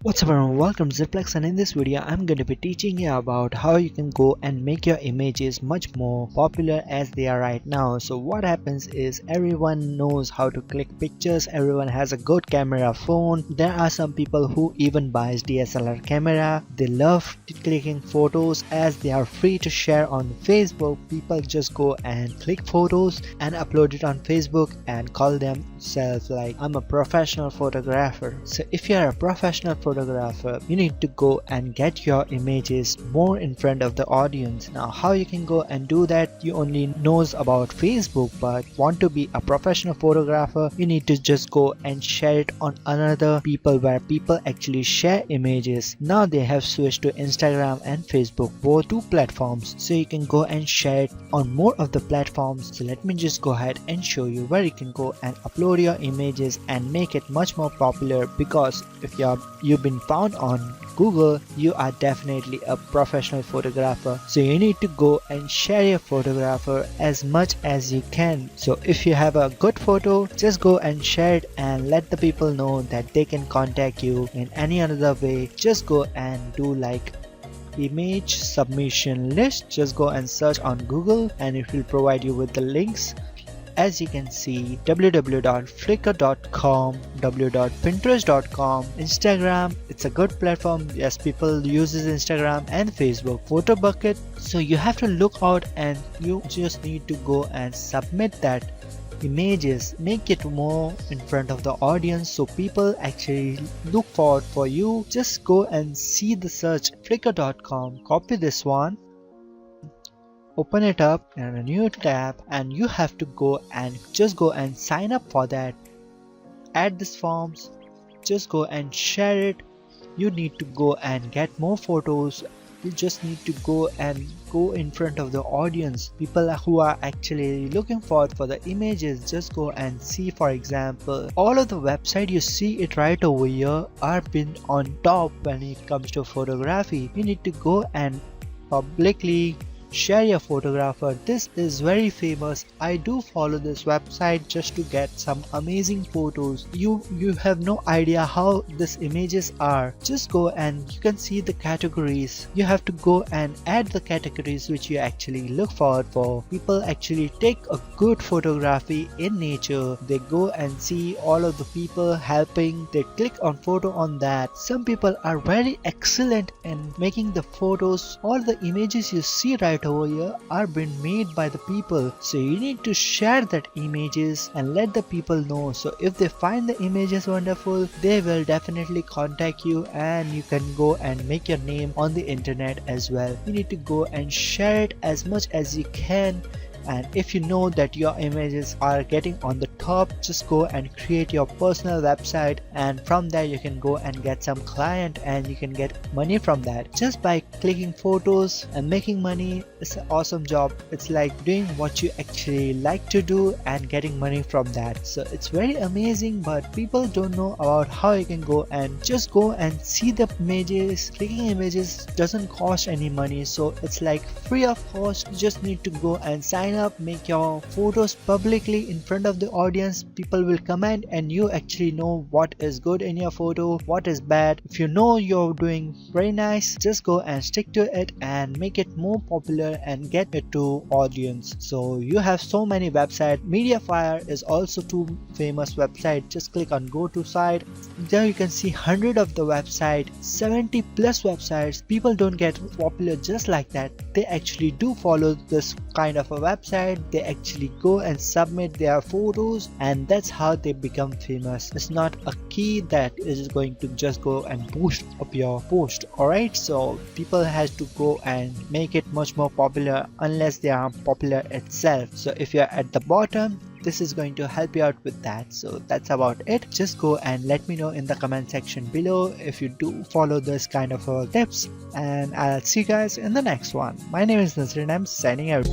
What's up everyone, welcome to ZealPlex, and in this video I'm going to be teaching you about how you can go and make your images much more popular as they are right now. So what happens is everyone knows how to click pictures, everyone has a good camera phone. There are some people who even buys DSLR camera. They love clicking photos as they are free to share on Facebook. People just go and click photos and upload it on Facebook and call themselves like, I'm a professional photographer. So if you are a professional photographer, you need to go and get your images more in front of the audience. Now how you can go and do that, you only knows about Facebook, but want to be a professional photographer, you need to just go and share it on another people where people actually share images. Now they have switched to Instagram and Facebook, both two platforms, so you can go and share it on more of the platforms. So let me just go ahead and show you where you can go and upload your images and make it much more popular, because if you've been found on Google, you are definitely a professional photographer. So you need to go and share your photographer as much as you can. So if you have a good photo, just go and share it and let the people know that they can contact you in any other way. Just go and do like image submission list. Just go and search on Google and it will provide you with the links. As you can see, www.flickr.com, www.pinterest.com, Instagram, it's a good platform. Yes, people uses Instagram and Facebook. Photo bucket. So you have to look out and you just need to go and submit that images, make it more in front of the audience so people actually look forward for you. Just go and see the search flickr.com, copy this one, open it up in a new tab, and you have to go and sign up for that. Add these forms, just go and share it. You need to go and get more photos. You just need to go in front of the audience. People who are actually looking forward for the images, just go and see. For example, all of the website you see it right over here are been on top when it comes to photography. You need to go and publicly share your photographer. This is very famous. I do follow this website just to get some amazing photos. You have no idea how these images are. Just go and you can see the categories. You have to go and add the categories which you actually look forward for. People actually take a good photography in nature. They go and see all of the people helping. They click on photo on that. Some people are very excellent in making the photos. All the images you see right over here are being made by the people. So you need to share that images and let the people know. So if they find the images wonderful, they will definitely contact you and you can go and make your name on the internet as well. You need to go and share it as much as you can. And if you know that your images are getting on the top, just go and create your personal website, and from there you can go and get some client and you can get money from that. Just by clicking photos and making money, it's an awesome job. It's like doing what you actually like to do and getting money from that. So it's very amazing, but people don't know about how you can go and just go and see the images. Clicking images doesn't cost any money, so it's like free of cost. You just need to go and sign up, make your photos publicly in front of the audience. People will comment and you actually know what is good in your photo, what is bad. If you know you're doing very nice, just go and stick to it and make it more popular and get it to audience. So you have so many websites. Mediafire is also too famous website. Just click on go to site. There you can see 100 of the website, 70 plus websites. People don't get popular just like that. They actually do follow this kind of a website. They actually go and submit their photos, and that's how they become famous. It's not a key that is going to just go and boost up your post. Alright, so people has to go and make it much more popular unless they are popular itself. So if you're at the bottom, this is going to help you out with that. So that's about it. Just go and let me know in the comment section below if you do follow this kind of tips, and I'll see you guys in the next one. My name is Nazrin. I'm signing out.